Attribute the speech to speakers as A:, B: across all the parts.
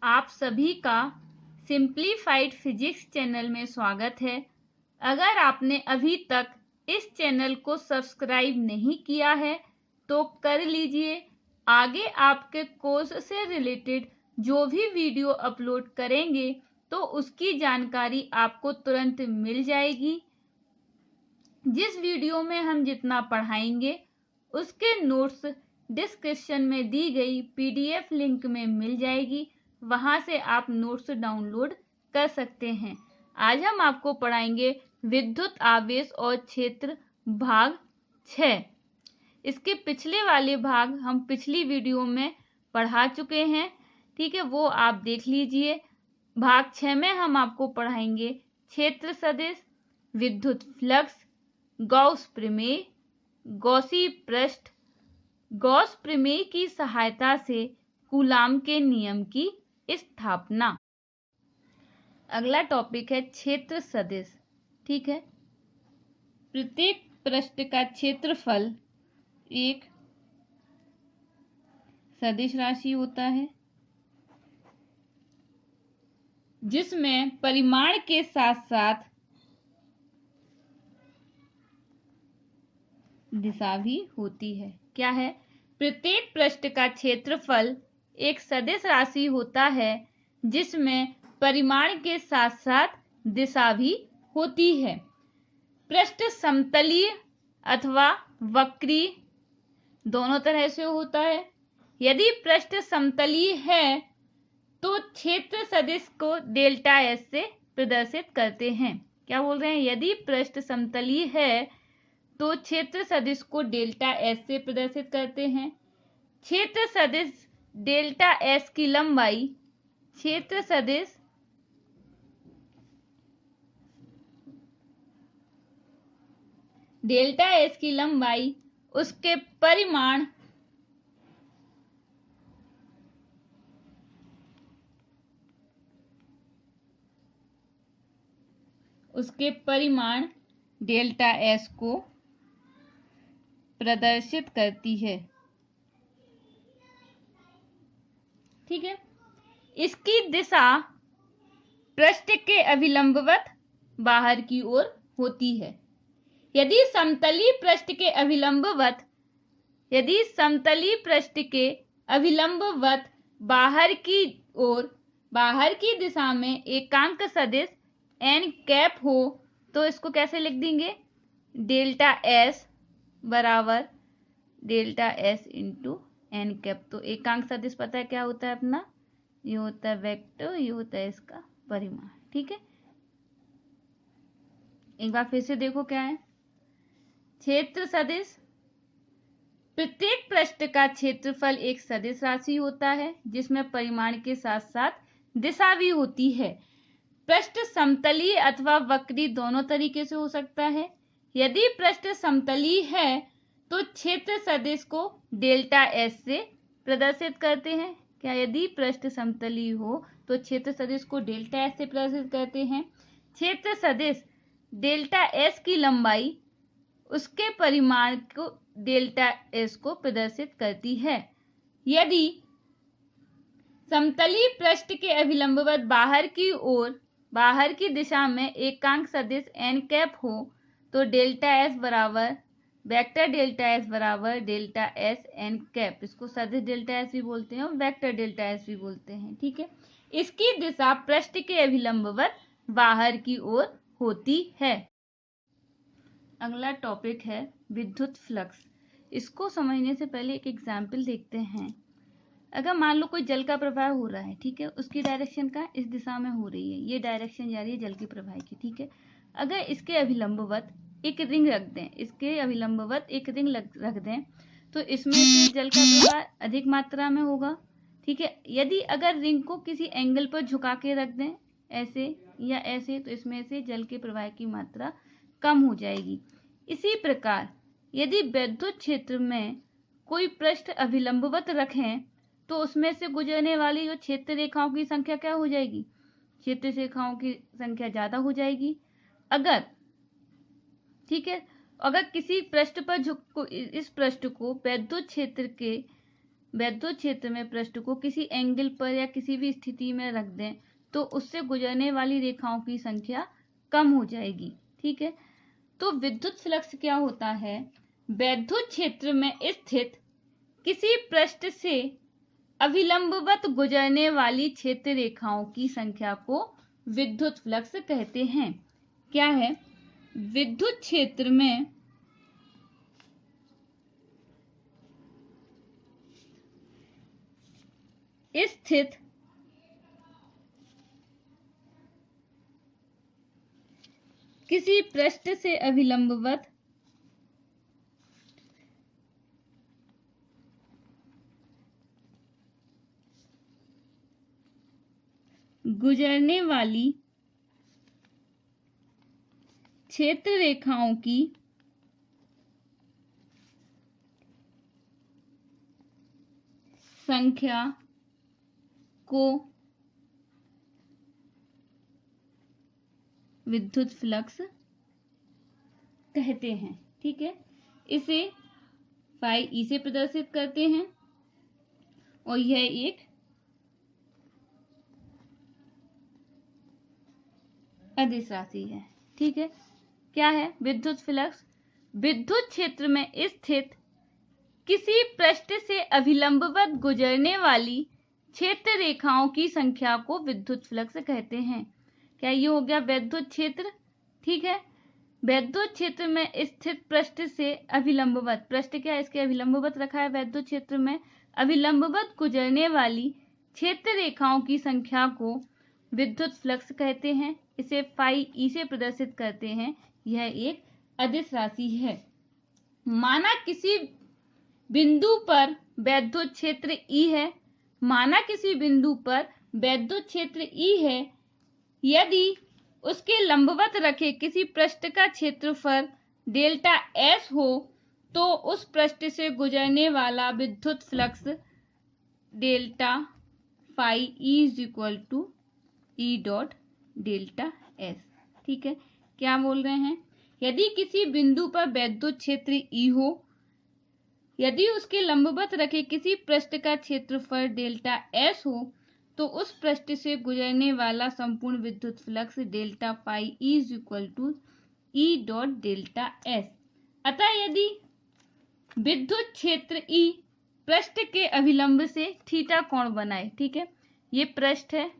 A: आप सभी का सिंप्लीफाइड फिजिक्स चैनल में स्वागत है। अगर आपने अभी तक इस चैनल को सब्सक्राइब नहीं किया है तो कर लीजिए। आगे आपके कोर्स से रिलेटेड जो भी वीडियो अपलोड करेंगे तो उसकी जानकारी आपको तुरंत मिल जाएगी। जिस वीडियो में हम जितना पढ़ाएंगे उसके नोट्स डिस्क्रिप्शन में दी गई पीडीएफ लिंक में मिल जाएगी, वहां से आप नोट्स डाउनलोड कर सकते हैं। आज हम आपको पढ़ाएंगे विद्युत आवेश और क्षेत्र भाग 6। इसके पिछले वाले भाग हम पिछली वीडियो में पढ़ा चुके हैं, ठीक है, वो आप देख लीजिए। भाग 6 में हम आपको पढ़ाएंगे क्षेत्र सदिश, विद्युत फ्लक्स, गॉस प्रमेय, गॉसी पृष्ठ, गॉस प्रमेय की सहायता से कूलाम के नियम की स्थापना। अगला टॉपिक है क्षेत्र सदिश, ठीक है। प्रत्येक पृष्ठ का क्षेत्रफल एक सदिश राशि होता है जिसमें परिमाण के साथ साथ दिशा भी होती है। क्या है? प्रत्येक पृष्ठ का क्षेत्रफल एक सदिश राशि होता है जिसमें परिमाण के साथ साथ दिशा भी होती है। पृष्ठ समतलीय अथवा वक्री दोनों तरह से होता है। यदि पृष्ठ समतलीय है तो क्षेत्र सदिश को डेल्टा एस से प्रदर्शित करते हैं। क्या बोल रहे हैं? यदि पृष्ठ समतलीय है तो क्षेत्र सदिश को डेल्टा एस से प्रदर्शित करते हैं। क्षेत्र सदिश डेल्टा एस की लंबाई, क्षेत्र सदिश डेल्टा एस की लंबाई उसके परिमाण डेल्टा एस को प्रदर्शित करती है, ठीक है। इसकी दिशा पृष्ठ के अभिलंबवत बाहर की ओर होती है। यदि समतलीय पृष्ठ के अभिलंबवत बाहर की दिशा में एकांक सदिश एन कैप हो तो इसको कैसे लिख देंगे? डेल्टा एस बराबर delta S into n cap. तो एकांक सदिश पता है क्या होता है अपना? ये होता है वेक्टर, ये होता है इसका परिमाण, ठीक है। एक बार फिर से देखो क्या है। क्षेत्र सदिश, प्रत्येक पृष्ठ का क्षेत्रफल एक सदिश राशि होता है जिसमें परिमाण के साथ साथ दिशा भी होती है। पृष्ठ समतलीय अथवा वक्री दोनों तरीके से हो सकता है। यदि पृष्ठ समतलीय है तो क्षेत्र सदिश को डेल्टा एस से प्रदर्शित करते हैं। क्या? यदि पृष्ठ समतलीय हो तो क्षेत्र सदिश को डेल्टा एस से प्रदर्शित करते हैं। क्षेत्र सदिश डेल्टा एस की लंबाई उसके परिमाण को डेल्टा एस को प्रदर्शित करती है। यदि समतलीय पृष्ठ के अभिलंबवत बाहर की दिशा में एकांक सदिश एन कैप हो तो डेल्टा एस बराबर वेक्टर डेल्टा एस बराबर डेल्टा एस एन कैप। इसको सदिश डेल्टा एस भी बोलते हैं और वेक्टर डेल्टा एस भी बोलते हैं, ठीक है। इसकी दिशा पृष्ठ के अभिलंबवत बाहर की ओर होती है। अगला टॉपिक है विद्युत फ्लक्स। इसको समझने से पहले एक एग्जाम्पल देखते हैं। अगर मान लो कोई जल का प्रवाह हो रहा है, ठीक है, उसकी डायरेक्शन का इस दिशा में हो रही है, ये डायरेक्शन जा रही है जल के प्रवाह की, ठीक है। अगर इसके अभिलंबवत एक रिंग रख दें तो इसमें से जल का प्रवाह अधिक मात्रा में होगा, ठीक है। यदि अगर रिंग को किसी एंगल पर झुका के रख दें, ऐसे या ऐसे, तो इसमें से जल के प्रवाह की मात्रा कम हो जाएगी। इसी प्रकार यदि विद्युत क्षेत्र में कोई पृष्ठ अभिलंबवत रखें तो उसमें से गुजरने वाली जो क्षेत्र रेखाओं की संख्या क्या हो जाएगी? क्षेत्र रेखाओं की संख्या ज्यादा हो जाएगी। अगर, ठीक है, अगर किसी पृष्ठ पर इस पृष्ठ को विद्युत क्षेत्र के वैद्युत क्षेत्र में पृष्ठ को किसी एंगल पर या किसी भी स्थिति में रख दें तो उससे गुजरने वाली रेखाओं की संख्या कम हो जाएगी। ठीक है, तो विद्युत फ्लक्स क्या होता है? वैद्युत क्षेत्र में स्थित किसी पृष्ठ से अभिलंबवत गुजरने वाली क्षेत्र रेखाओं की संख्या को विद्युत फ्लक्स कहते हैं। क्या है? विद्युत क्षेत्र में स्थित किसी पृष्ठ से अभिलंबवत गुजरने वाली क्षेत्र रेखाओं की संख्या को विद्युत फ्लक्स कहते हैं। ठीक है, इसे फाई ई से प्रदर्शित करते हैं और यह एक अदिश राशि है। ठीक है, क्या है विद्युत फ्लक्स? विद्युत क्षेत्र में स्थित किसी पृष्ठ से अभिलंबवत गुजरने वाली क्षेत्र रेखाओं की संख्या को विद्युत फ्लक्स कहते हैं। क्या ये हो गया वैद्युत क्षेत्र? ठीक है, वैद्युत क्षेत्र में स्थित पृष्ठ से अभिलंबवत, पृष्ठ क्या है इसके अभिलंबवत रखा है वैद्युत क्षेत्र में, अभिलंबवत गुजरने वाली क्षेत्र रेखाओं की संख्या को विद्युत फ्लक्स कहते हैं। इसे फाई ई से प्रदर्शित करते हैं। यह एक अदिश राशि है। माना किसी बिंदु पर वैद्युत क्षेत्र ई है, माना किसी बिंदु पर वैद्युत क्षेत्र ई है, यदि उसके लंबवत रखे किसी पृष्ठ का क्षेत्रफल डेल्टा एस हो तो उस पृष्ठ से गुजरने वाला विद्युत flux delta phi E is equal to E dot delta S. ठीक है, क्या बोल रहे हैं? यदि किसी बिंदु पर वैद्युत क्षेत्र ई हो, यदि उसके लंबवत रखे किसी पृष्ठ का क्षेत्रफल डेल्टा एस हो तो उस पृष्ठ से गुजरने वाला संपूर्ण विद्युत flux delta phi E is equal to E dot delta S. अतः यदि विद्युत क्षेत्र ई पृष्ठ के अभिलंब से थीटा कोण बनाए, ठीक है, ये पृष्ठ है,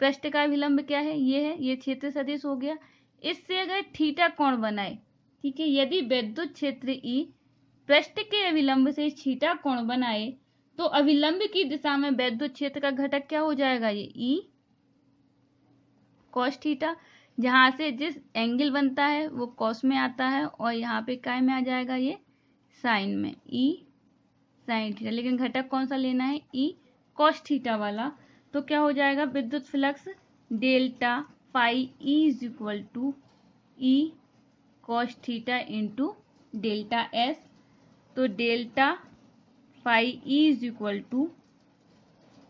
A: पृष्ठ का अभिलंब क्या है? ये है, ये क्षेत्र सदिश हो गया, इससे अगर थीटा कोण बनाए, ठीक है, यदि विद्युत क्षेत्र ई पृष्ठ के अभिलंब से थीटा कोण बनाए तो अभिलंब की दिशा में वैद्युत क्षेत्र का घटक क्या हो जाएगा? ये ई कॉस थीटा, जहां से जिस एंगल बनता है वो कॉस में आता है और यहाँ पे काय में आ जाएगा, ये साइन में, ई साइन थीटा। लेकिन घटक कौन सा लेना है? ई कॉस थीटा वाला। तो क्या हो जाएगा विद्युत flux? Delta phi E is equal to E cos theta into delta S. तो delta phi E is equal to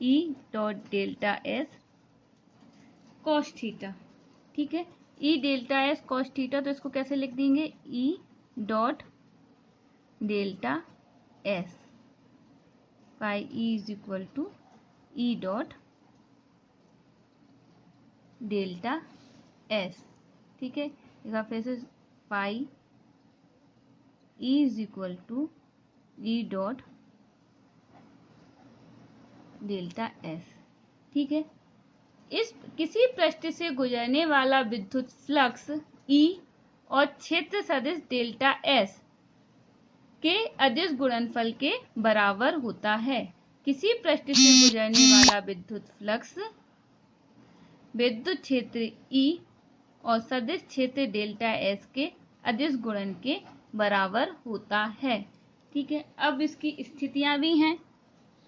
A: E dot delta S cos theta. ठीक है, E delta S cos theta, तो इसको कैसे लिख देंगे? E dot delta S phi E is equal to E dot delta S. ठीक है, एक फिर से phi E is equal to E dot delta S. ठीक है, इस किसी पृष्ठ से गुजरने वाला विद्युत फ्लक्स ई और क्षेत्र सदिश डेल्टा एस के अदिश गुणनफल के बराबर होता है। किसी पृष्ठ से गुजरने वाला विद्युत फ्लक्स विद्युत क्षेत्र ई और सदिश क्षेत्र डेल्टा एस के अदिश गुणन के बराबर होता है। ठीक है, अब इसकी स्थितियां भी हैं।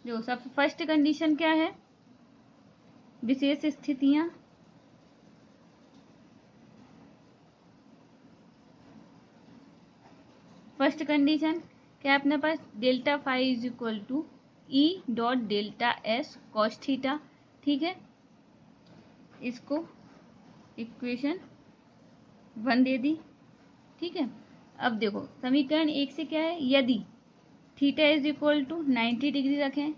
A: जो सब फर्स्ट कंडीशन क्या है? विशेष स्थितियां। फर्स्ट कंडीशन क्या है अपने पास? Delta phi is equal to E dot delta S cos theta. ठीक है, इसको इक्वेशन 1 दे दी। ठीक है, अब देखो समीकरण 1 से क्या है? यदि theta is equal to 90 degree रखें,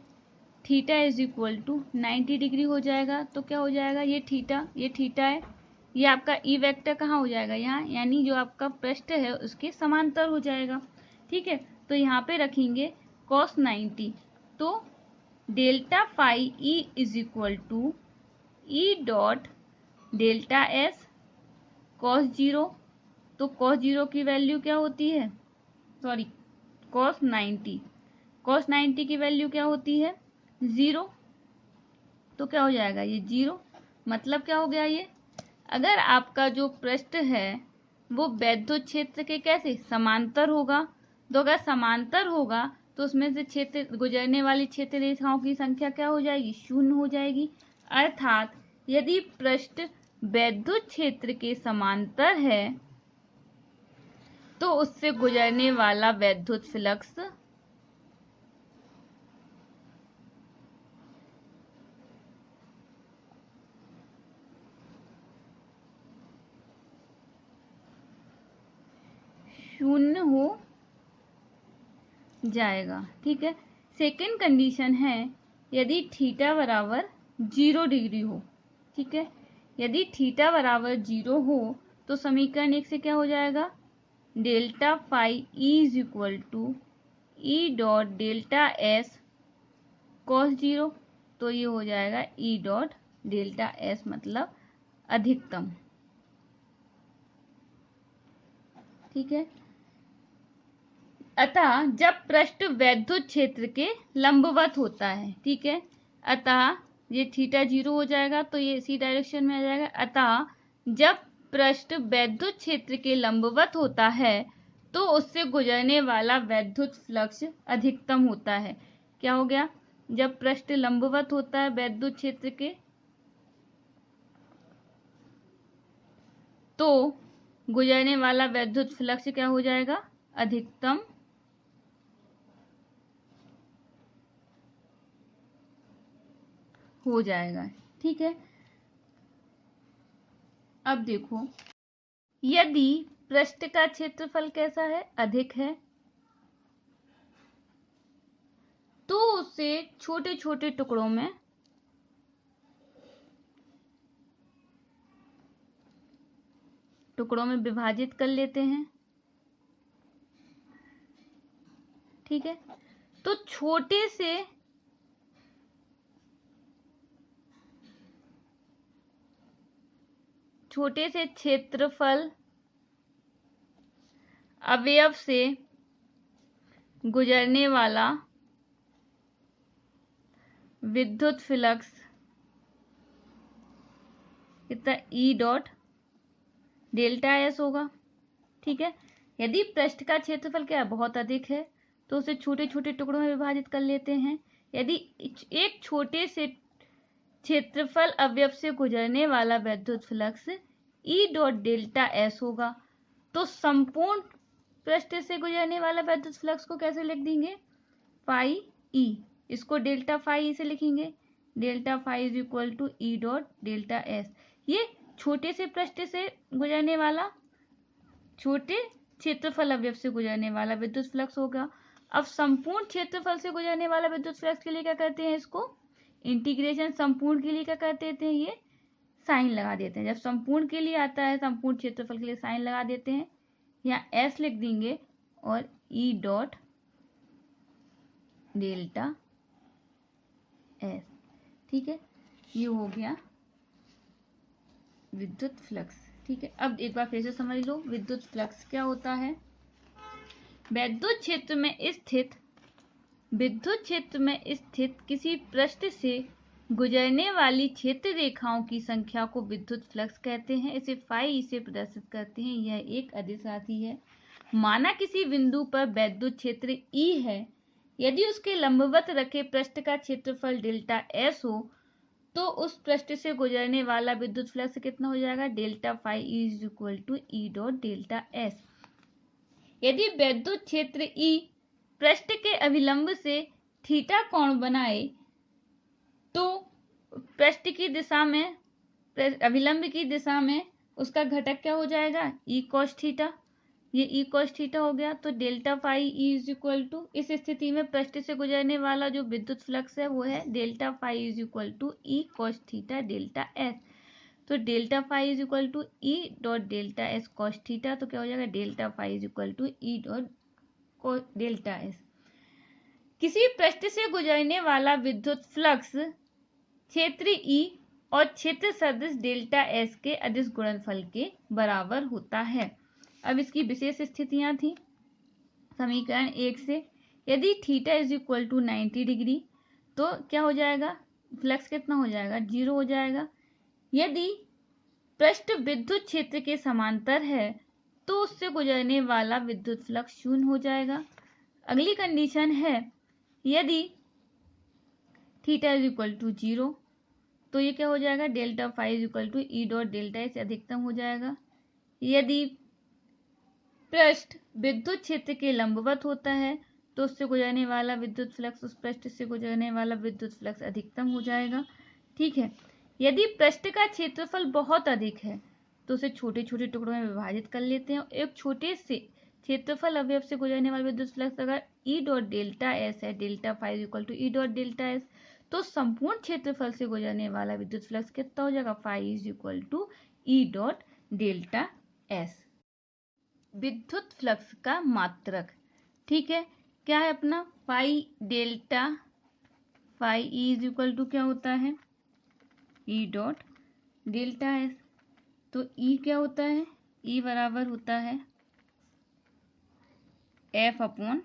A: theta is equal to 90 degree हो जाएगा। तो क्या हो जाएगा, ये थीटा है, ये आपका ई वेक्टर कहाँ हो जाएगा, यहाँ, यानी जो आपका पृष्ठ है उसके समांतर हो जाएगा। ठीक है, तो यहाँ पे रखेंगे cos 90, तो delta phi E is equal to E dot delta S cos 0। तो cos 0 की वैल्यू क्या होती है, सॉरी cos 90 की वैल्यू क्या होती है, 0। तो क्या हो जाएगा, ये 0। मतलब क्या हो गया ये, अगर आपका जो पृष्ठ है वो वैद्युत क्षेत्र के कैसे समांतर होगा, तो अगर समांतर होगा तो उसमें से क्षेत्र गुजरने वाली क्षेत्र रेखाओं की संख्या क्या हो जाएगी, 0 हो जाएगी। अर्थात यदि पृष्ठ वैद्युत क्षेत्र के समांतर है तो उससे गुजरने वाला वैद्युत फ्लक्स शून्य हो जाएगा। ठीक है, सेकंड कंडीशन है यदि थीटा बराबर 0 डिग्री हो। ठीक है, यदि थीटा बराबर 0 हो तो समीकरण 1 से क्या हो जाएगा, delta phi E is equal to E dot delta S cos 0। तो ये हो जाएगा ई डॉट डेल्टा एस मतलब अधिकतम। ठीक है, अतः जब पृष्ठ वैद्युत क्षेत्र के लंबवत होता है, ठीक है, अतः ये थीटा 0 हो जाएगा तो ये इसी डायरेक्शन में आ जाएगा। अतः जब पृष्ठ वैद्युत क्षेत्र के लंबवत होता है तो उससे गुजरने वाला वैद्युत फ्लक्स अधिकतम होता है। क्या हो गया, जब पृष्ठ लंबवत होता है वैद्युत क्षेत्र के तो गुजरने वाला वैद्युत फ्लक्स क्या हो जाएगा, अधिकतम हो जाएगा। ठीक है, अब देखो यदि पृष्ठ का क्षेत्रफल कैसा है, अधिक है, तो उसे छोटे छोटे टुकड़ों में विभाजित कर लेते हैं। ठीक है, तो छोटे से क्षेत्रफल अवयव से गुजरने वाला विद्युत फ्लक्स कितना, ई डॉट डेल्टा एस होगा। ठीक है, यदि पृष्ठ का क्षेत्रफल क्या है, बहुत अधिक है, तो उसे छोटे छोटे टुकड़ों में विभाजित कर लेते हैं। यदि एक छोटे से क्षेत्रफल अवयव से गुजरने वाला विद्युत फ्लक्स ई डॉट डेल्टा एस होगा तो संपूर्ण पृष्ठ से गुजरने वाला विद्युत फ्लक्स को कैसे लिख देंगे, फाई ई, इसको डेल्टा फाई ई से लिखेंगे, delta phi is equal to E dot delta S. ये छोटे से पृष्ठ से गुजरने वाला, छोटे क्षेत्रफल अवयव से गुजरने वाला विद्युत फ्लक्स होगा। अब संपूर्ण क्षेत्रफल से गुजरने वाला विद्युत फ्लक्स के लिए क्या करते हैं, इसको इंटीग्रेशन संपूर्ण के लिए क्या कर देते हैं, ये साइन लगा देते हैं। जब संपूर्ण के लिए आता है, संपूर्ण क्षेत्रफल के लिए साइन लगा देते हैं, यहाँ एस लिख देंगे और ई डॉट डेल्टा एस। ठीक है, ये हो गया विद्युत फ्लक्स। ठीक है, अब एक बार फिर से समझ लो विद्युत फ्लक्स क्या होता है। विद्युत क्षेत्र में स्थित किसी पृष्ठ से गुजरने वाली क्षेत्र रेखाओं की संख्या को विद्युत फ्लक्स कहते हैं। इसे फाई से प्रदर्शित करते हैं। यह एक अदिश राशि है। माना किसी बिंदु पर विद्युत क्षेत्र ई है, यदि उसके लंबवत रखे पृष्ठ का क्षेत्रफल डेल्टा एस हो तो उस पृष्ठ से गुजरने वाला विद्युत फ्लक्स कितना हो जाएगा, delta phi is equal to E dot delta S. यदि विद्युत क्षेत्र ई पृष्ठ के अभिलंब से थीटा कोण बनाए तो पृष्ठ की दिशा में, अभिलंब की दिशा में उसका घटक क्या हो जाएगा, ई कॉस थीटा। ये ई कॉस थीटा हो गया। तो delta phi E is equal to, इस स्थिति में पृष्ठ से गुजरने वाला जो विद्युत फ्लक्स है वो है delta phi is equal to E cos theta delta S. तो delta phi is equal to E dot delta S cos theta. तो क्या हो जाएगा, delta phi is equal to E dot delta S. किसी पृष्ठ से गुजरने वाला विद्युत फ्लक्स क्षेत्र ई और क्षेत्र सदिश डेल्टा एस के अदिश गुणनफल के बराबर होता है। अब इसकी विशेष स्थितियां थी समीकरण 1 से। यदि theta is equal to 90 degree तो क्या हो जाएगा, फ्लक्स कितना हो जाएगा, 0 हो जाएगा। यदि पृष्ठ विद्युत क्षेत्र के समांतर है तो उससे गुजरने वाला विद्युत फ्लक्स 0 हो जाएगा। अगली कंडीशन है यदि थीटा इज इक्वल टू 0 तो ये क्या हो जाएगा, delta phi is equal to E dot delta S अधिकतम हो जाएगा। यदि पृष्ठ विद्युत क्षेत्र के लंबवत होता है तो उससे गुजरने वाला विद्युत फ्लक्स, उस पृष्ठ से गुजरने वाला विद्युत फ्लक्स अधिकतम हो जाएगा। ठीक है। यदि पृष्ठ का क्षेत्रफल बहुत अधिक है तो उसे छोटे छोटे टुकड़ों में विभाजित कर लेते हैं। एक छोटे से क्षेत्रफल अवयव से गुजरने वाला विद्युत फ्लक्स अगर ई डॉट डेल्टा एस है, delta phi equal to E dot delta S, तो संपूर्ण क्षेत्रफल से गुजरने वाला विद्युत फ्लक्स कितना हो जाएगा, phi is equal to E dot delta S. विद्युत फ्लक्स का मात्रक, ठीक है, क्या है अपना, phi delta phi E is equal to क्या होता है, ई डॉट डेल्टा एस। तो ई क्या होता है, ई बराबर होता है एफ अपॉन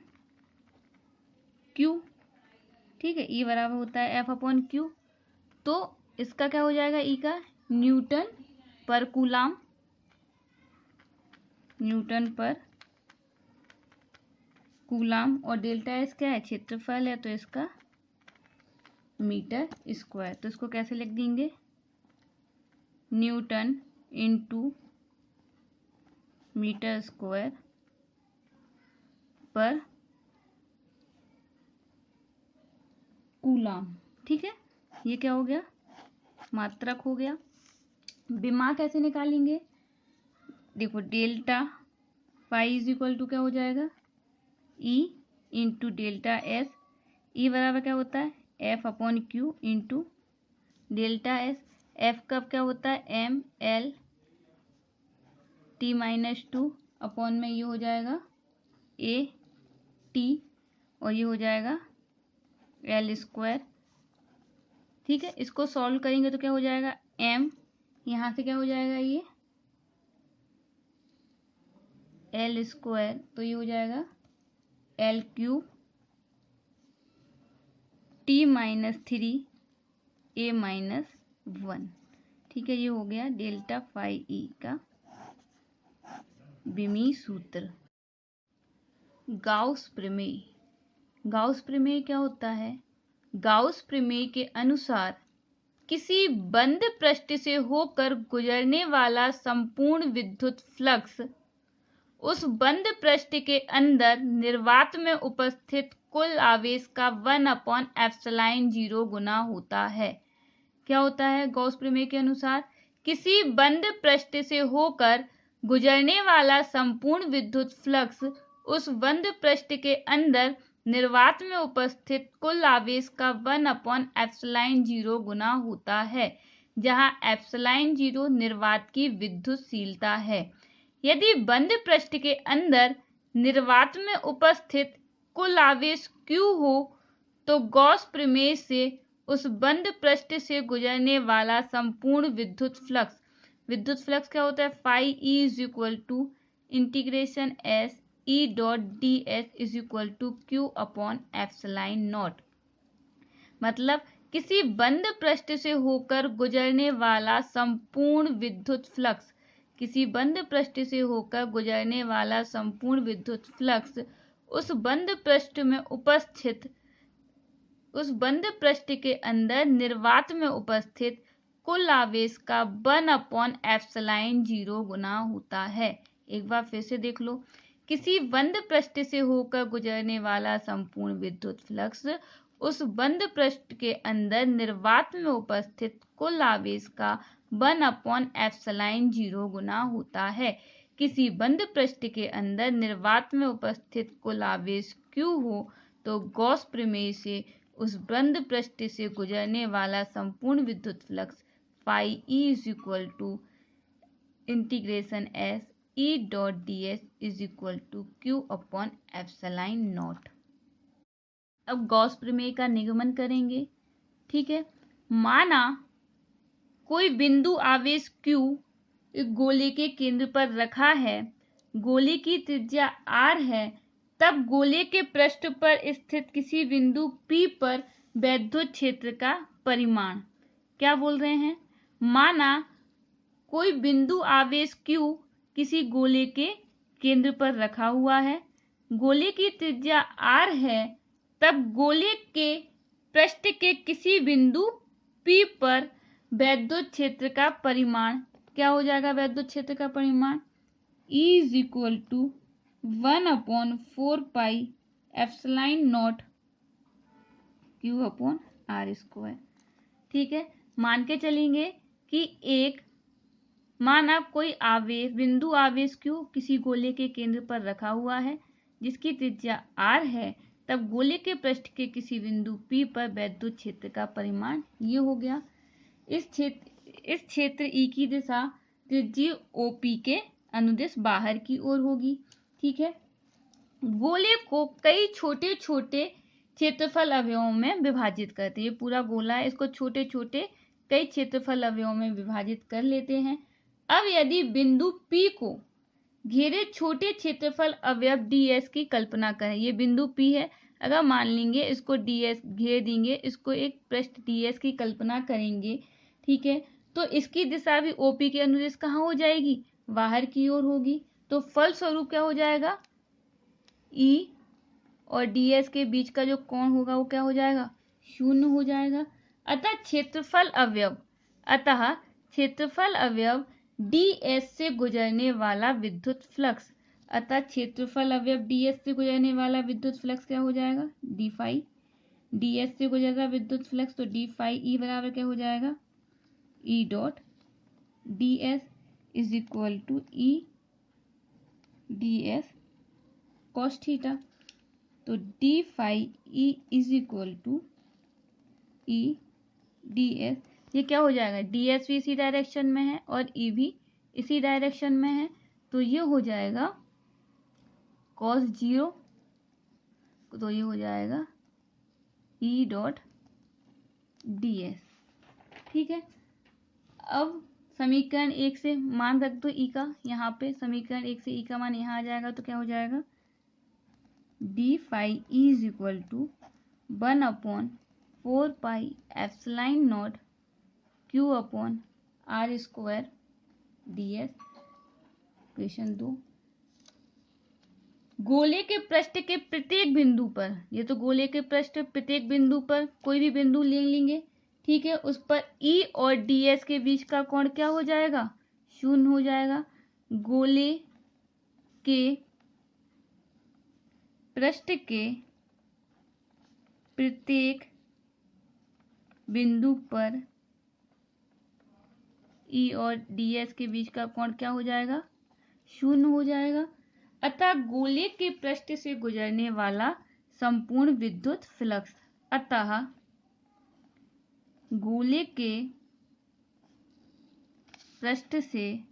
A: क्यू। ठीक है, ई बराबर होता है एफ अपॉन क्यू। तो इसका क्या हो जाएगा, ई का न्यूटन पर कूलाम, न्यूटन पर कूलाम, और डेल्टा एस क्या है, क्षेत्रफल है, तो इसका मीटर स्क्वायर। तो इसको कैसे लिख देंगे, न्यूटन इंटू मीटर स्क्वायर पर कूलाम। ठीक है, ये क्या हो गया, मात्रक हो गया। विमा कैसे निकालेंगे, देखो delta phi is equal to क्या हो जाएगा, ई इंटू डेल्टा एस। ई बराबर क्या होता है, F upon q into delta S. F कब क्या होता है, M L T minus two upon में ये हो जाएगा ए टी, और ये हो जाएगा एल स्क्वायर। ठीक है, इसको सॉल्व करेंगे तो क्या हो जाएगा, एम यहाँ से क्या हो जाएगा, ये एल स्क्वायर, तो ये हो जाएगा एल क्यूब टी माइनस 3 ए माइनस 1। ठीक है, ये हो गया डेल्टा फाई ई का विमीय सूत्र। गाउस प्रमेय, गाउस प्रमेय क्या होता है, गाउस प्रमेय के अनुसार किसी बंद पृष्ठ से होकर गुजरने वाला संपूर्ण विद्युत फ्लक्स उस बंद पृष्ठ के अंदर निर्वात में उपस्थित कुल आवेश का 1/ε0 गुना होता है। क्या होता है, गॉस प्रमेय के अनुसार किसी बंद पृष्ठ से होकर गुजरने वाला संपूर्ण विद्युत फ्लक्स उस बंद पृष्ठ के अंदर निर्वात में उपस्थित कुल आवेश का 1/ε0 गुना होता है, जहां ε0 निर्वात की विद्युतशीलता है। यदि बंद पृष्ठ के अंदर निर्वात में उपस्थित कुल आवेश Q हो तो गॉस प्रमेय से उस बंद पृष्ठ से गुजरने वाला संपूर्ण विद्युत फ्लक्स क्या होता है, phi E is equal to integration S E dot d S is equal to q upon epsilon naught. मतलब किसी बंद पृष्ठ से होकर गुजरने वाला संपूर्ण विद्युत फ्लक्स, किसी बंद पृष्ठ से होकर गुजरने वाला संपूर्ण विद्युत फ्लक्स उस बंद पृष्ठ में उपस्थित, उस बंद पृष्ठ के अंदर निर्वात में उपस्थित कुल आवेश का 1/ε0 गुना होता है। एक बार फिर से देख लो, किसी बंद पृष्ठ से होकर गुजरने वाला संपूर्ण विद्युत फ्लक्स उस बंद पृष्ठ के अंदर निर्वात में उपस्थित कुल आवेश का 1/ε0 गुना होता है। किसी बंद पृष्ठ के अंदर निर्वात में उपस्थित कुल आवेश Q हो तो गॉस प्रमेय से उस बंद पृष्ठ से गुजरने वाला संपूर्ण विद्युत flux phi E is equal to integration S E dot ds is equal to Q upon epsilon naught. अब गॉस प्रमेय का निगमन करेंगे। ठीक है, माना कोई बिंदु आवेश Q एक गोले के केंद्र पर रखा है, गोले की त्रिज्या r है, तब गोले के पृष्ठ पर स्थित किसी बिंदु P पर वैद्युत क्षेत्र का परिमाण। क्या बोल रहे हैं? माना कोई बिंदु आवेश Q किसी गोले के केंद्र पर रखा हुआ है, गोले की त्रिज्या r है, तब गोले के पृष्ठ के किसी बिंदु P पर वैद्युत क्षेत्र का परिमाण क्या हो जाएगा? वैद्युत क्षेत्र का परिमाण E is equal to 1/4 pi epsilon naught Q upon R square. ठीक है, मान के चलेंगे कि एक माना कोई आवेश बिंदु आवेश Q किसी गोले के केंद्र पर रखा हुआ है जिसकी त्रिज्या r है, तब गोले के पृष्ठ के किसी बिंदु P पर वैद्युत क्षेत्र का परिमाण ये हो गया। इस क्षेत्र E की दिशा त्रिज्यीय OP के अनुदिश बाहर की ओर होगी। ठीक है, गोले को कई छोटे छोटे क्षेत्रफल अवयवों में विभाजित करते हैं। ये पूरा गोला है, इसको छोटे छोटे कई क्षेत्रफल अवयवों में विभाजित कर लेते हैं। अब यदि बिंदु P को घेरे छोटे क्षेत्रफल अवयव ds की कल्पना करें। ये बिंदु P है, अगर मान लेंगे इसको ds घेर देंगे, इसको एक पृष्ठ ds की कल्पना करेंगे। ठीक है, तो इसकी दिशा भी OP के अनुदिश कहाँ हो जाएगी? बाहर की ओर होगी। तो फलस्वरूप क्या हो जाएगा? E और ds के बीच का जो कोण होगा वो क्या हो जाएगा? 0 हो जाएगा। अतः क्षेत्रफल अवयव ds से गुजरने वाला विद्युत फ्लक्स क्या हो जाएगा? d phi. ds से गुजर रहा विद्युत फ्लक्स तो d फाई E बराबर क्या हो जाएगा? E dot ds is equal to E ds cos theta. तो d phi E is equal to E ds, ये क्या हो जाएगा? ds भी इसी डायरेक्शन में है और E भी इसी डायरेक्शन में है, तो ये हो जाएगा cos 0, तो ये हो जाएगा E डॉट ds। ठीक है, अब समीकरण 1 से मान रख दो E का, यहाँ पे समीकरण 1 से E का मान यहाँ आ जाएगा, तो क्या हो जाएगा? d phi E is equal to 1/4 pi epsilon naught Q upon R square ds। Question 2, गोले के पृष्ठ के प्रत्येक बिंदु पर, ये तो गोले के पृष्ठ प्रत्येक बिंदु पर कोई भी बिंदु ले लेंगे। ठीक है, उस पर E और ds के बीच का कोण क्या हो जाएगा? 0 हो जाएगा। गोले के पृष्ठ के प्रत्येक बिंदु पर E और ds के बीच का कोण क्या हो जाएगा? 0 हो जाएगा। अतः गोले के पृष्ठ से गुजरने वाला संपूर्ण विद्युत फ्लक्स, अतः गोले के पृष्ठ से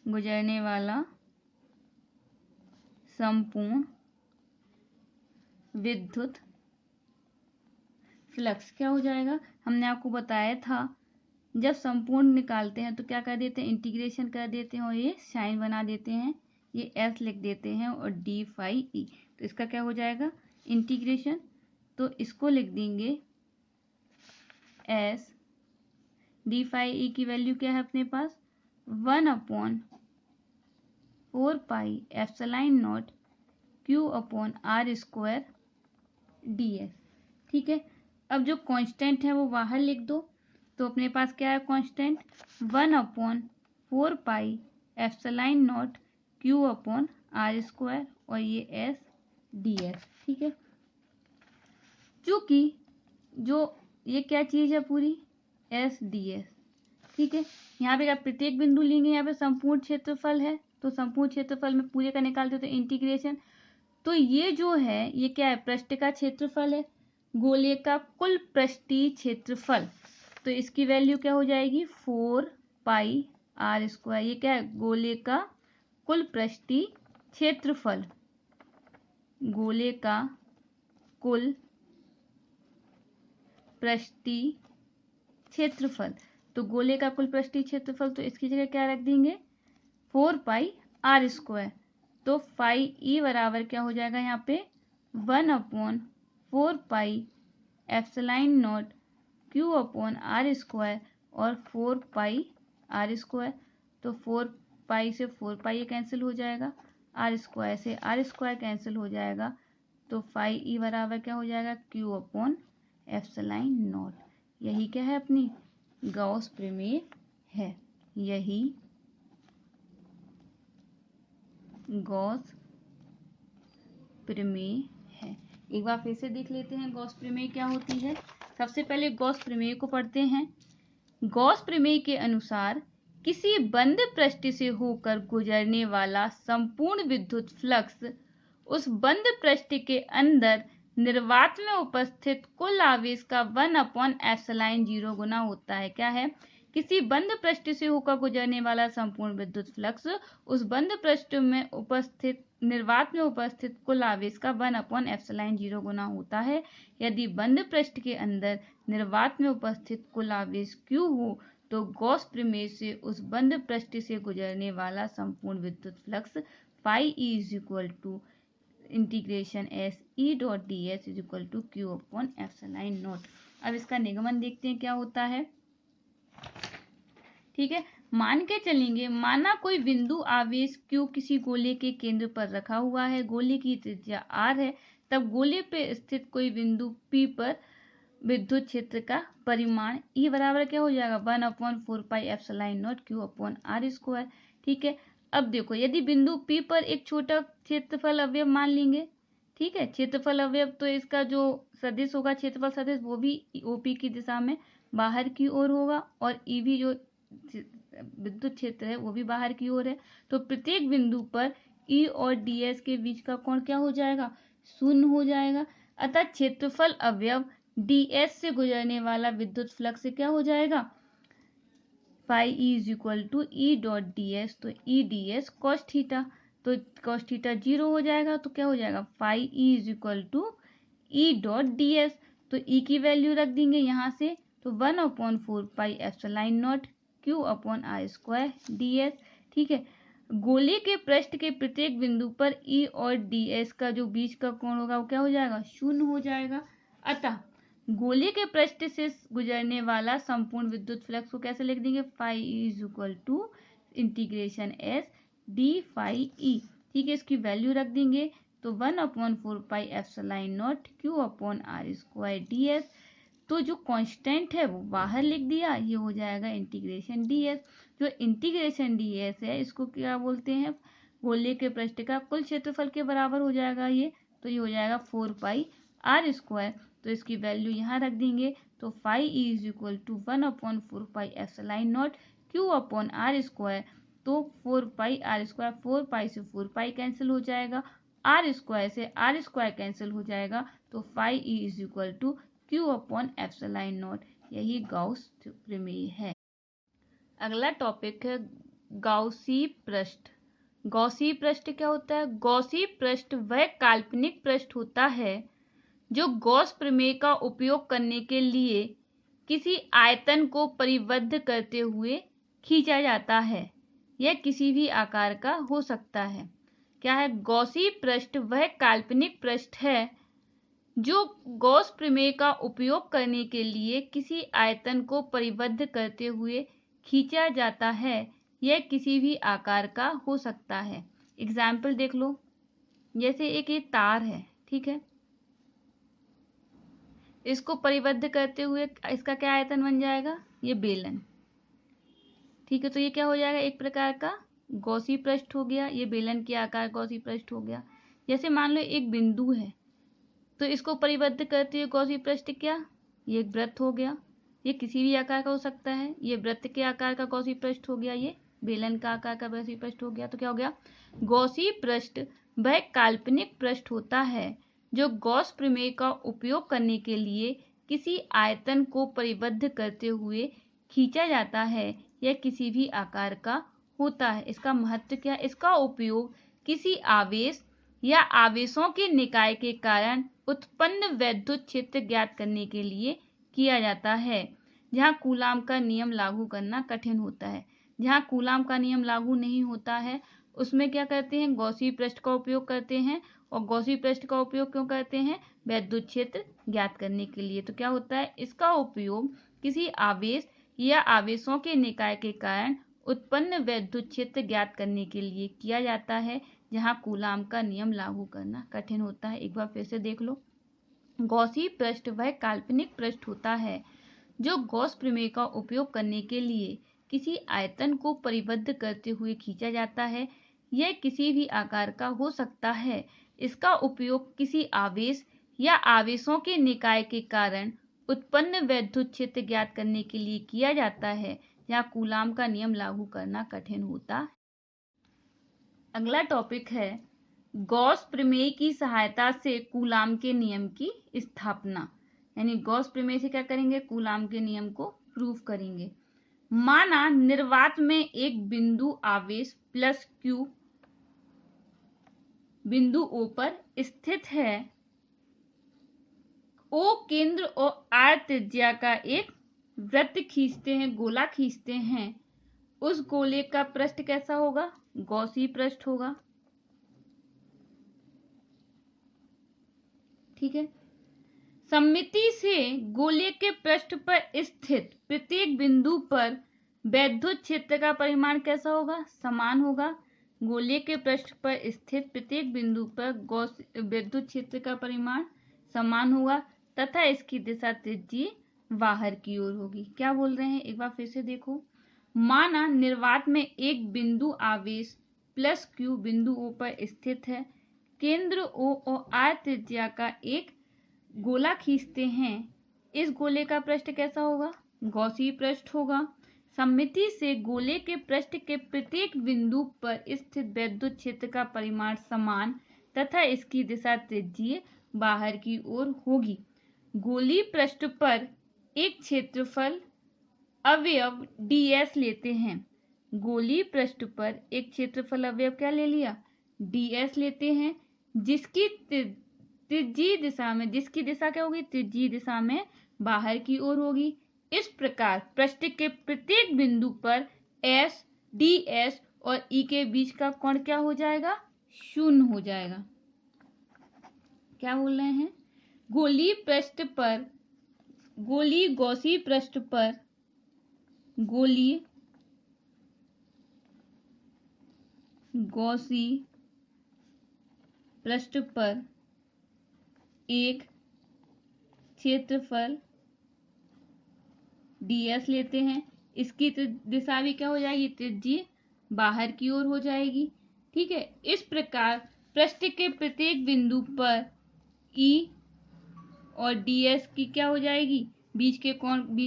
A: गुजरने वाला संपूर्ण विद्युत फ्लक्स क्या हो जाएगा? हमने आपको बताया था जब संपूर्ण निकालते हैं तो क्या कर देते हैं? इंटीग्रेशन कर देते हैं और ये साइन बना देते हैं, ये s लिख देते हैं और d फाई E, तो इसका क्या हो जाएगा? इंटीग्रेशन। तो इसको लिख देंगे s, d फाई E की वैल्यू क्या है अपने पास? 1/4 pi epsilon naught Q upon R square ds। ठीक है, अब जो कांस्टेंट है वो बाहर लिख दो, तो अपने पास क्या है constant? 1/4 pi epsilon naught Q upon R square और ये s ds। ठीक है, चूंकि जो ये क्या चीज है पूरी? s ds। ठीक है, यहाँ पे आप प्रत्येक बिंदु लेंगे, यहाँ पे संपूर्ण क्षेत्रफल है, तो संपूर्ण क्षेत्रफल में पूरे का निकालते हो तो इंटीग्रेशन, तो ये जो है ये क्या है, पृष्ठ का क्षेत्रफल है, गोले का कुल पृष्ठीय क्षेत्रफल, तो इसकी वैल्यू क्या हो जाएगी 4πr²। ये क्या है, गोले का कुल पृष्ठीय क्षेत्रफल, गोले का कुल पृष्ठीय क्षेत्रफल, तो गोले का कुल पृष्ठीय क्षेत्रफल, तो इसकी जगह क्या रख देंगे 4πr²। तो फाई ई बराबर क्या हो जाएगा यहाँ पे 1/4πε0 Q/r², और 4πr², तो 4π से 4π ये कैंसिल हो जाएगा, r² से r² कैंसिल हो जाएगा, तो फाई ई बराबर क्या हो जाएगा Q/ε0। यही क्या है, अपनी गॉस प्रमेय है, यही गॉस प्रमेय है। एक बार फिर से देख लेते हैं गॉस प्रमेय क्या होती है। सबसे पहले गॉस प्रमेय को पढ़ते हैं। गॉस प्रमेय के अनुसार किसी बंद पृष्ठ से होकर गुजरने वाला संपूर्ण विद्युत फ्लक्स उस बंद पृष्ठ के अंदर निर्वात में उपस्थित कुल आवेश का 1/ε0 गुना होता है। क्या है, किसी बंद पृष्ठ से होकर गुजरने वाला संपूर्ण विद्युत फ्लक्स उस बंद पृष्ठ में उपस्थित निर्वात में उपस्थित कुल आवेश का 1/ε0 गुना होता है। यदि बंद पृष्ठ के अंदर निर्वात में उपस्थित कुल आवेश Q हो तो गॉस प्रमेय से उस बंद पृष्ठ से गुजरने वाला संपूर्ण विद्युत flux phi E integration S E dot d S Q/ε0। अब इसका निगमन देखते हैं क्या होता है। ठीक है, मान के चलेंगे, माना कोई बिंदु आवेश Q किसी गोले के केंद्र पर रखा हुआ है, गोले की त्रिज्या r है, तब गोले पे स्थित कोई बिंदु P पर विद्युत क्षेत्र का परिमाण E बराबर क्या हो जाएगा 1/4πε0 Q/r²। ठीक है, अब देखो यदि बिंदु P पर एक छोटा क्षेत्रफल अवयव मान लेंगे, ठीक है, क्षेत्रफल अवयव तो इसका जो सदिश होगा, क्षेत्रफल सदिश, वो भी OP की दिशा में बाहर की ओर होगा, और E भी जो विद्युत क्षेत्र है वो भी बाहर की ओर है, तो प्रत्येक बिंदु पर E और DS के बीच का कोण क्या हो जाएगा, 0 हो जाएगा। अतः क्षेत्रफल अवयव DS से गुजरने वाला विद्युत फ्लक्स क्या हो जाएगा फाई E डॉट ds, तो E ds cos थीटा, तो cos थीटा 0 हो जाएगा, तो क्या हो जाएगा फाई E डॉट ds, तो E की वैल्यू रख देंगे यहाँ से, तो 1/4πε0 Q/r² ds। ठीक है, गोले के पृष्ठ के प्रत्येक बिंदु पर E और DS का जो बीच का कोण होगा वो क्या हो जाएगा 0 हो जाएगा। अतः गोले के पृष्ठ से गुजरने वाला संपूर्ण विद्युत फ्लक्स को कैसे लिख देंगे phi E integration S d phi E. ठीक है, इसकी वैल्यू रख देंगे, तो 1/4πε0 Q/r² ds, तो जो कांस्टेंट है वो बाहर लिख दिया, ये हो जाएगा इंटीग्रेशन ds। जो इंटीग्रेशन ds है इसको क्या बोलते हैं, गोले के पृष्ठ का कुल क्षेत्रफल के बराबर हो जाएगा ये, तो ये हो जाएगा 4πr², तो इसकी वैल्यू यहाँ रख देंगे, तो फाई E 1/4πε0 Q/r², तो 4πr², 4π से 4π कैंसिल हो जाएगा, r² से r² कैंसिल हो जाएगा, तो फाई E Q/ε0। यही गॉस प्रमेय है। अगला टॉपिक है गॉसी पृष्ठ। गॉसी पृष्ठ क्या होता है, गॉसी पृष्ठ वह काल्पनिक पृष्ठ होता है जो गॉस प्रमेय का उपयोग करने के लिए किसी आयतन को परिबद्ध करते हुए खींचा जाता है। यह किसी भी आकार का हो सकता है। क्या है, गॉसी पृष्ठ वह काल्पनिक पृष्ठ है जो गॉस प्रमेय का उपयोग करने के लिए किसी आयतन को परिबद्ध करते हुए खींचा जाता है। यह किसी भी आकार का हो सकता है। एग्जाम्पल देख लो, जैसे एक ये तार है, ठीक है, इसको परिबद्ध करते हुए इसका क्या आयतन बन जाएगा, ये बेलन। ठीक है, तो ये क्या हो जाएगा, एक प्रकार का गॉसी पृष्ठ हो गया, ये बेलन के आकार गॉसी पृष्ठ हो गया। जैसे मान लो एक बिंदु है, तो इसको परिबद्ध करते हुए गॉसी पृष्ठ क्या, ये एक वृत्त हो गया। ये किसी भी आकार का हो सकता है। ये वृत्त के आकार का गॉसी पृष्ठ हो गया, ये बेलन का आकार का गॉसी पृष्ठ हो गया। तो क्या हो गया, गॉसी पृष्ठ वह काल्पनिक पृष्ठ होता है जो गॉस प्रमेय का उपयोग करने के लिए किसी आयतन को परिबद्ध करते हुए खींचा जाता है या किसी भी आकार का होता है। इसका महत्व क्या है, इसका उपयोग किसी आवेश या आवेशों के निकाय के कारण उत्पन्न वैद्युत क्षेत्र ज्ञात करने के लिए किया जाता है जहाँ कूलाम का नियम लागू करना कठिन होता है। जहाँ कूलाम का नियम लागू नहीं होता है उसमें क्या करते हैं, गॉसी पृष्ठ का उपयोग करते हैं। और गॉसी पृष्ठ का उपयोग क्यों करते हैं, वैद्युत क्षेत्र ज्ञात करने के लिए। तो क्या होता है, इसका उपयोग किसी आवेश या आवेशों के निकाय के कारण उत्पन्न वैद्युत क्षेत्र ज्ञात करने के लिए किया जाता है जहाँ कूलाम का नियम लागू करना कठिन होता है। एक बार फिर से देख लो, गॉसी पृष्ठ वह काल्पनिक पृष्ठ होता है जो गॉस प्रमेय का उपयोग करने के लिए किसी आयतन को परिबद्ध करते हुए खींचा जाता है। यह किसी भी आकार का हो सकता है। इसका उपयोग किसी आवेश या आवेशों के निकाय के कारण उत्पन्न वैद्युत क्षेत्र ज्ञात करने के लिए किया जाता है जहाँ कूलाम का नियम लागू करना कठिन होता है। अगला टॉपिक है गॉस प्रमेय की सहायता से कूलाम के नियम की स्थापना। यानी गॉस प्रमेय से क्या करेंगे, कूलाम के नियम को प्रूव करेंगे। माना निर्वात में एक बिंदु आवेश प्लस क्यू बिंदु O पर स्थित है। O केंद्र और R त्रिज्या का एक वृत्त खींचते हैं, गोला खींचते हैं। उस गोले का पृष्ठ कैसा होगा, गॉसी पृष्ठ होगा। ठीक है। सममिति से गोले के पृष्ठ पर स्थित प्रत्येक बिंदु पर वैद्युत क्षेत्र का परिमाण कैसा होगा, समान होगा। गोले के पृष्ठ पर स्थित प्रत्येक बिंदु पर वैद्युत क्षेत्र का परिमाण समान होगा तथा इसकी दिशा त्रिज्यीय बाहर की ओर होगी। क्या बोल रहे हैं, एक बार फिर से देखो। माना निर्वात में एक बिंदु आवेश प्लस क्यू बिंदु O पर स्थित है। केंद्र O और R त्रिज्या का एक गोला खींचते हैं। इस गोले का पृष्ठ कैसा होगा, गॉसी पृष्ठ होगा। सममिति से गोले के पृष्ठ के प्रत्येक बिंदु पर स्थित वैद्युत क्षेत्र का परिमाण समान तथा इसकी दिशा त्रिज्यीय बाहर की ओर होगी। गोली पृष्ठ पर एक क्षेत्रफल अवयव ds लेते हैं। गोली पृष्ठ पर एक क्षेत्रफल अवयव क्या ले लिया, ds लेते हैं, जिसकी त्रिज्यीय दिशा में, जिसकी दिशा क्या होगी, त्रिज्यीय दिशा में बाहर की ओर होगी। इस प्रकार पृष्ठ के प्रत्येक बिंदु पर S, ds और E के बीच का कोण क्या हो जाएगा, शून्य हो जाएगा। क्या बोल रहे हैं, गोली पृष्ठ पर, गोली गॉसी पृष्ठ पर, गोली गॉसी पृष्ठ पर एक क्षेत्रफल ds लेते हैं। इसकी दिशा भी क्या हो जाएगी, त्रिज्यीय बाहर की ओर हो जाएगी। ठीक है। इस प्रकार पृष्ठ के प्रत्येक बिंदु पर E और ds की क्या हो जाएगी, बीच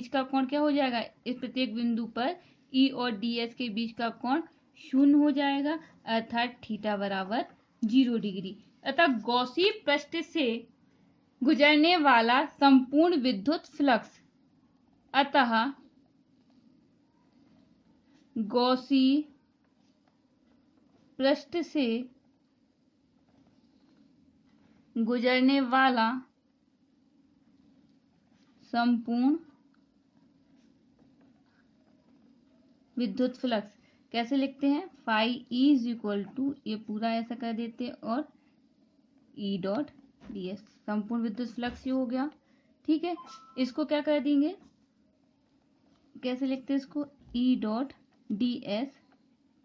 A: का कोण क्या हो जाएगा, इस प्रत्येक बिंदु पर E और ds के बीच का कोण शून्य हो जाएगा, अर्थात थीटा बराबर 0 डिग्री। अतः गॉसी पृष्ठ से गुजरने वाला संपूर्ण विद्युत फ्लक्स, अतः गॉसी पृष्ठ से गुजरने वाला संपूर्ण विद्युत फ्लक्स कैसे लिखते हैं, phi E is equal to, ये पूरा ऐसा कर देते और ई डॉट डी एस, संपूर्ण विद्युत फ्लक्स ये हो गया। ठीक है। इसको क्या कर देंगे, कैसे लिखते हैं इसको, ई dot d S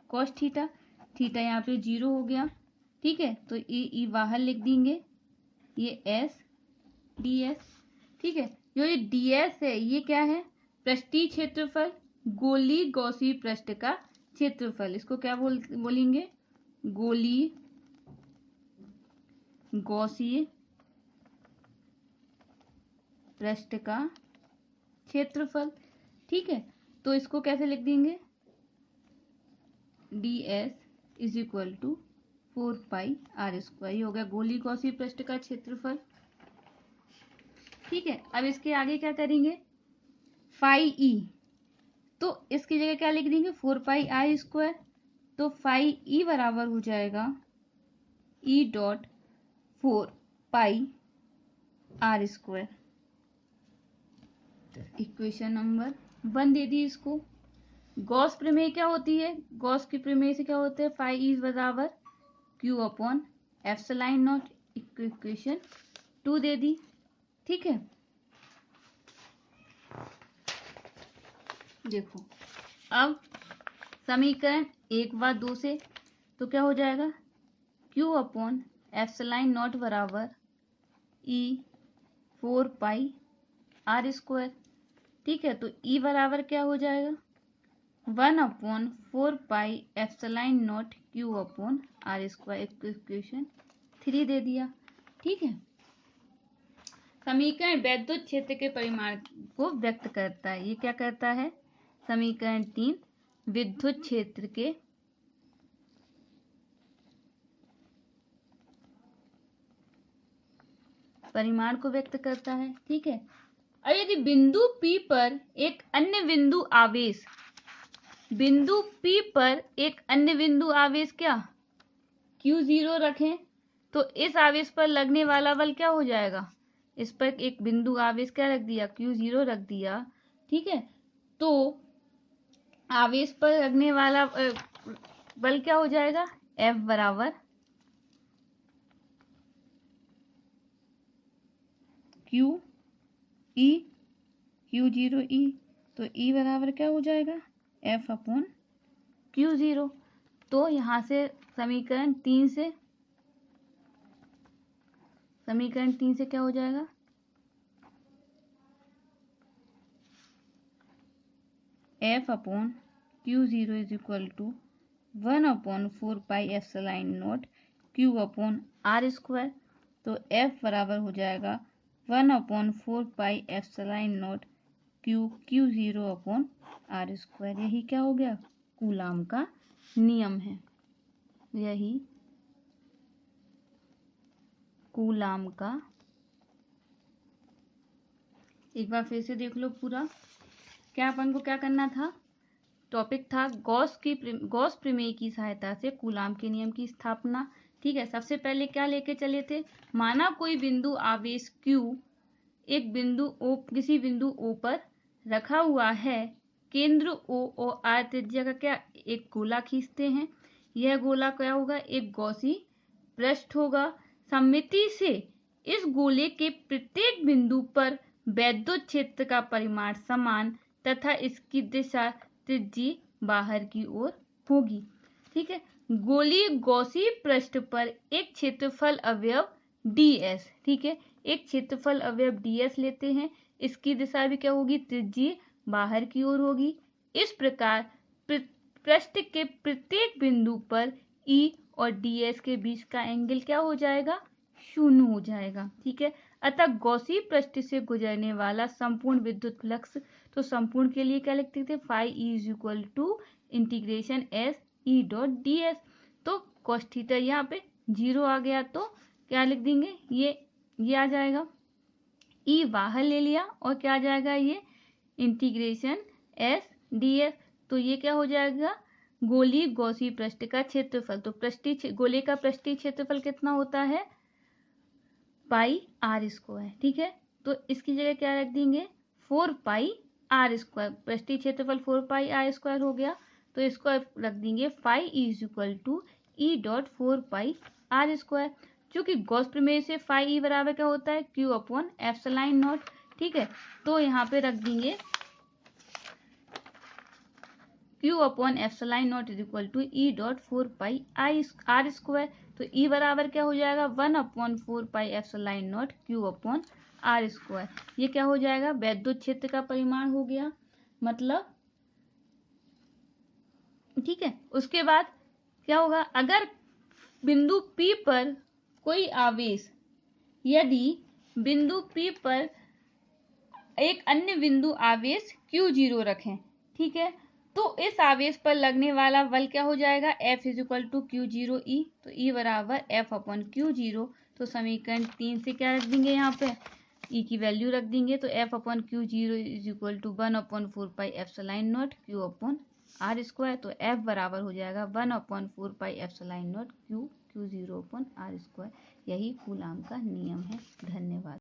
A: cos theta, theta यहाँ पे 0 हो गया। ठीक है। तो ये ई बाहर लिख देंगे, ये एस डी एस। ठीक है। जो ये डी एस है ये क्या है, पृष्ठीय क्षेत्रफल, गोली गॉसी पृष्ठ का क्षेत्रफल। इसको क्या बोलेंगे, गोली गॉसी पृष्ठ का क्षेत्रफल। ठीक है, तो इसको कैसे लिख देंगे, ds is equal to 4πr²। ये हो गया गोली गॉसी पृष्ठ का क्षेत्रफल। ठीक है, अब इसके आगे क्या करेंगे, फाई ई, तो इसकी जगह क्या लिख देंगे 4πr²। तो फाई ई बराबर हो जाएगा E.4πr²। इक्वेशन नंबर 1 दे दी इसको। गॉस प्रमेय क्या होती है, गॉस की प्रमेय से क्या होता है, फाई ई बराबर Q/ε0। इक्वेशन 2 दे दी। ठीक है, देखो अब समीकरण 1 व 2 से तो क्या हो जाएगा, Q/ε0 बराबर E4πr²। ठीक है, तो E बराबर क्या हो जाएगा 1/4πε0 Q/r²। इक्वेशन 3 दे दिया। ठीक है, समीकरण वैद्युत क्षेत्र के परिमाण को व्यक्त करता है। ये क्या करता है, समीकरण 3 विद्युत क्षेत्र के परिमाण को व्यक्त करता है। ठीक है, और यदि बिंदु P पर एक अन्य बिंदु आवेश, बिंदु P पर एक अन्य बिंदु आवेश क्या Q0 रखें, तो इस आवेश पर लगने वाला बल क्या हो जाएगा, इस पर एक बिंदु आवेश क्या रख दिया, Q0 रख दिया। ठीक है, तो आवेश पर लगने वाला बल क्या हो जाएगा, F बराबर Q0E। तो E बराबर क्या हो जाएगा F/Q0। तो यहाँ से समीकरण 3 से क्या हो जाएगा, F/Q0 is equal to 1/4πε0 Q/r²। तो F बराबर हो जाएगा 1/4πε0 Q0/r²। यही क्या हो गया, कूलाम का नियम है। यही कूलाम का, एक बार फिर से देख लो पूरा, क्या अपन को क्या करना था, टॉपिक था गॉस प्रमेय की सहायता से कूलाम के नियम की स्थापना। ठीक है, सबसे पहले क्या लेके चले थे, माना कोई बिंदु आवेश Q एक बिंदु O, किसी बिंदु O पर रखा हुआ है, केंद्र O और R त्रिज्या का क्या एक गोला खींचते हैं। यह गोला क्या होगा, एक गॉसी पृष्ठ होगा। सममिति से इस गोले के प्रत्येक बिंदु पर वैद्युत क्षेत्र का परिमाण समान तथा इसकी दिशा त्रिज्यीय बाहर की ओर होगी। ठीक है, गोलीय गॉसी पृष्ठ पर एक क्षेत्रफल अवयव ds। ठीक है, एक क्षेत्रफल अवयव ds लेते हैं, इसकी दिशा भी क्या होगी, त्रिज्यीय बाहर की ओर होगी। इस प्रकार पृष्ठ के प्रत्येक बिंदु पर E और ds के बीच का एंगल क्या हो जाएगा, 0 हो जाएगा। ठीक है, अतः गॉसी पृष्ठ से गुजरने वाला संपूर्ण विद्युत फ्लक्स, तो संपूर्ण के लिए क्या लिखते थे, phi E is equal to integration S E dot d S. तो कॉस थीटा यहाँ पे 0 आ गया, तो क्या लिख देंगे, ये आ जाएगा, ई बाहर ले लिया और क्या आ जाएगा, ये इंटीग्रेशन एस डी एस। तो ये क्या हो जाएगा, गोलीय गॉसी पृष्ठ का क्षेत्रफल। तो गोले का पृष्ठीय क्षेत्रफल कितना होता है, πr²। ठीक है, तो इसकी जगह क्या रख देंगे 4πr²। पृष्ठीय क्षेत्रफल 4πr² हो गया, तो इसको रख देंगे phi is equal to E.4πr²। चूंकि गॉस प्रमेय से फाई ई बराबर क्या होता है, Q/ε0। ठीक है, तो यहाँ पे रख देंगे Q/ε0 is equal to E.4πr²। तो E बराबर क्या हो जाएगा 1/4πε0 Q/r²। ये क्या हो जाएगा, वैद्युत क्षेत्र का परिमाण हो गया, मतलब। ठीक है, उसके बाद क्या होगा, अगर बिंदु P पर कोई आवेश, यदि बिंदु P पर एक अन्य बिंदु आवेश Q0 रखें। ठीक है, तो इस आवेश पर लगने वाला बल क्या हो जाएगा, F is equal to Q0 E, तो E बराबर F अपॉन Q0। तो समीकरण 3 से क्या रख देंगे, यहाँ पे E की वैल्यू रख देंगे, तो F upon Q0 is equal to 1/4πε0 Q upon R square. तो F बराबर हो जाएगा 1/4πε0 Q Q0 upon R square. यही कूलाम का नियम है। धन्यवाद।